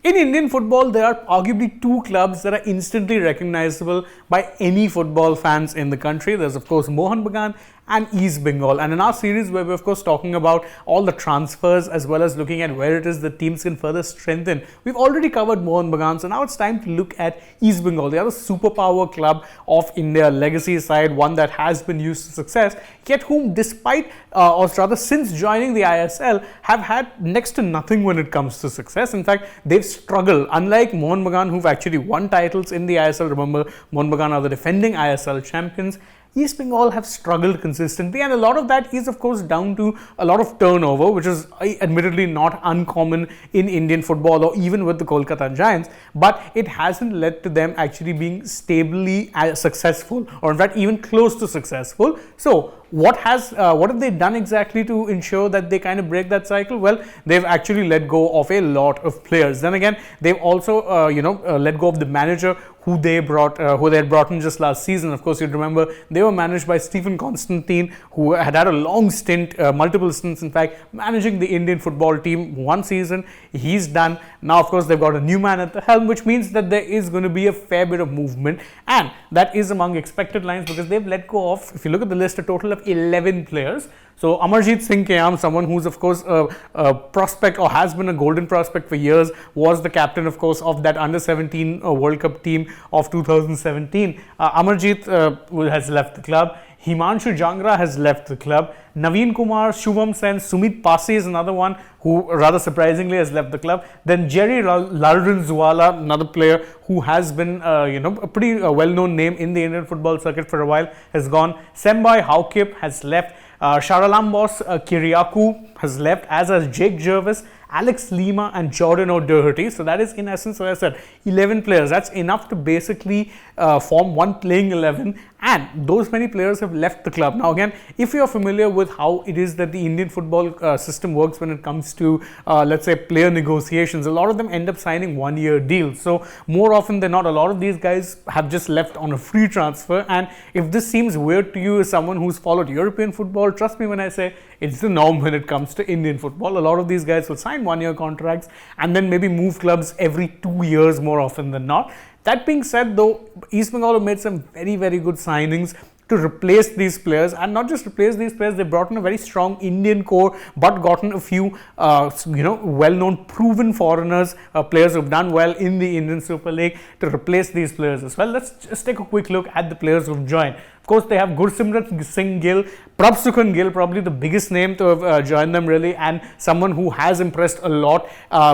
In Indian football, there are arguably two clubs that are instantly recognizable by any football fans in the country. There's, of course, Mohun Bagan and East Bengal. And in our series, where we're, of course, talking about all the transfers as well as looking at where it is the teams can further strengthen, we've already covered Mohun Bagan. So now it's time to look at East Bengal, the other superpower club of India, legacy side, one that has been used to success, yet whom, despite, or rather since joining the ISL, have had next to nothing when it comes to success. In fact, they've struggled. Unlike Mohun Bagan, who've actually won titles in the ISL, remember, Mohun Bagan are the defending ISL champions. East Bengal have struggled consistently, and a lot of that is, of course, down to a lot of turnover, which is admittedly not uncommon in Indian football or even with the Kolkata Giants, but it hasn't led to them actually being stably successful, or in fact even close to successful. So what have they done exactly to ensure that they kind of break that cycle? Well, they've actually let go of a lot of players. Then again, they've also let go of the manager who they had brought in just last season. Of course, you'd remember they were managed by Stephen Constantine, who had a long stint, multiple stints in fact, managing the Indian football team. One season he's done. Now, of course, they've got a new man at the helm, which means that there is going to be a fair bit of movement, and that is among expected lines because they've let go of, if you look at the list, a total of 11 players. So Amarjeet Singh Kayam, someone who's of course a prospect or has been a golden prospect for years, was the captain, of course, of that under-17 World Cup team of 2017. Amarjeet has left the club. Himanshu Jangra has left the club. Naveen Kumar, Shubham Sen, Sumit Pasi is another one who rather surprisingly has left the club. Then Jerry Lalrinzuala, another player who has been a pretty well-known name in the Indian football circuit for a while, has gone. Sembai Haukip has left. Sharalambos Kiriakou has left, as has Jake Jervis, Alex Lima and Jordan O'Doherty. So that is, in essence, as I said, 11 players. That's enough to basically form one playing 11, and those many players have left the club. Now again, if you're familiar with how it is that the Indian football system works when it comes to let's say player negotiations, a lot of them end up signing one-year deals. So more often than not, a lot of these guys have just left on a free transfer, and if this seems weird to you as someone who's followed European football, trust me when I say it's the norm when it comes to Indian football. A lot of these guys will sign one-year contracts and then maybe move clubs every 2 years more often than not. That being said, though, East Bengal have made some very, very good signings to replace these players, and not just replace these players, they brought in a very strong Indian core, but gotten a few well-known proven foreigners, players who've done well in the Indian Super League, to replace these players as well. Let's just take a quick look at the players who've joined. Of course, they have Gursimrat Singh Gill, Prabsukhan Gill, probably the biggest name to have joined them really, and someone who has impressed a lot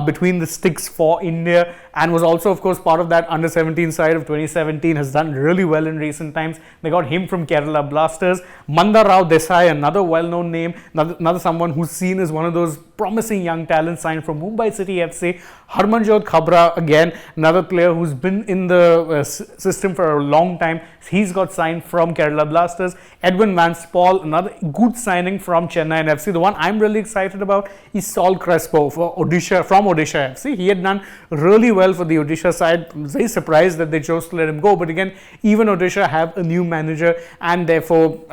between the sticks for India, and was also, of course, part of that under-17 side of 2017, has done really well in recent times. They got him from Kerala Blasters. Mandar Rao Desai, another well-known name, another someone who's seen as one of those promising young talents, signed from Mumbai City FC. Harmanjot Khabra, again, another player who's been in the system for a long time. He's got signed from Kerala Blasters. Edwin Vanspal, another good signing from Chennai FC. The one I'm really excited about is Saul Crespo from Odisha FC. He had done really well for the Odisha side. I'm very surprised that they chose to let him go. But again, even Odisha have a new manager, and therefore,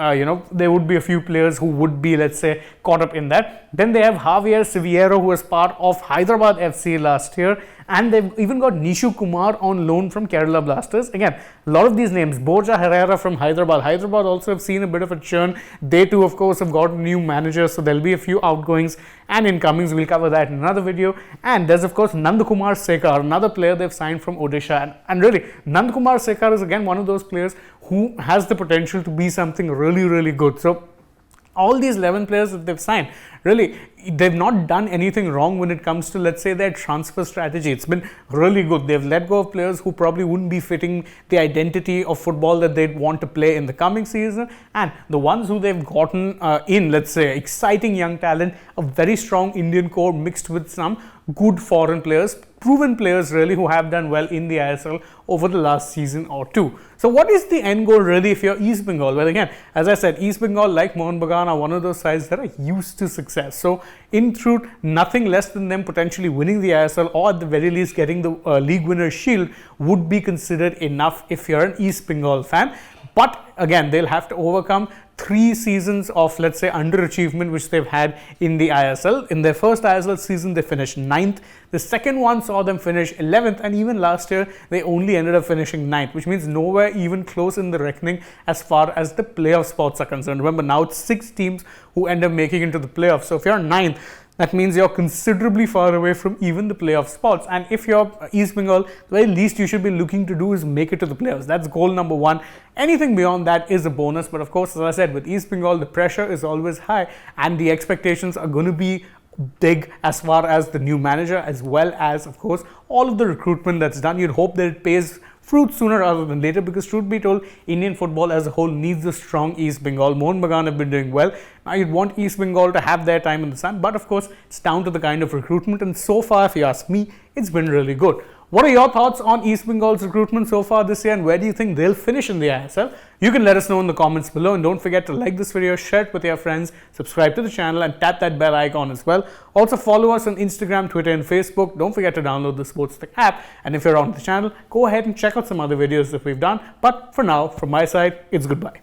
there would be a few players who would be, let's say, caught up in that. Then they have Javier Siviero, who was part of Hyderabad FC last year, and they've even got Nishu Kumar on loan from Kerala Blasters. Again, a lot of these names. Borja Herrera from Hyderabad. Hyderabad also have seen a bit of a churn. They too, of course, have got a new manager, so there'll be a few outgoings and incomings. We'll cover that in another video. And there's, of course, Nandakumar Sekar, another player they've signed from Odisha. And really, Nandakumar Sekar is again one of those players who has the potential to be something really, really good. So all these 11 players that they've signed, really, they've not done anything wrong when it comes to, let's say, their transfer strategy. It's been really good. They've let go of players who probably wouldn't be fitting the identity of football that they'd want to play in the coming season, and the ones who they've gotten in, let's say, exciting young talent, a very strong Indian core mixed with some good foreign players, proven players really, who have done well in the ISL over the last season or two. So what is the end goal really if you're East Bengal? Well, again, as I said, East Bengal, like Mohun Bagan, are one of those sides that are used to success. So in truth, nothing less than them potentially winning the ISL, or at the very least getting the league winner's shield, would be considered enough if you're an East Bengal fan. But again, they'll have to overcome 3 seasons of, let's say, underachievement which they've had in the ISL. In their first ISL season, they finished 9th. The second one saw them finish 11th, and even last year, they only ended up finishing 9th, which means nowhere even close in the reckoning as far as the playoff spots are concerned. Remember, now it's 6 teams who end up making into the playoffs. So if you're 9th, that means you're considerably far away from even the playoff spots. And if you're East Bengal, the very least you should be looking to do is make it to the playoffs. That's goal number 1. Anything beyond that is a bonus. But of course, as I said, with East Bengal, the pressure is always high and the expectations are going to be big as far as the new manager, as well as, of course, all of the recruitment that's done. You'd hope that it pays fruit sooner rather than later, because truth be told, Indian football as a whole needs a strong East Bengal. Mohun Bagan have been doing well. Now you'd want East Bengal to have their time in the sun, but of course it's down to the kind of recruitment, and so far, if you ask me, it's been really good. What are your thoughts on East Bengal's recruitment so far this year, and where do you think they'll finish in the ISL? You can let us know in the comments below, and don't forget to like this video, share it with your friends, subscribe to the channel, and tap that bell icon as well. Also follow us on Instagram, Twitter, and Facebook. Don't forget to download the AajTak app, and if you're on the channel, go ahead and check out some other videos that we've done. But for now, from my side, it's goodbye.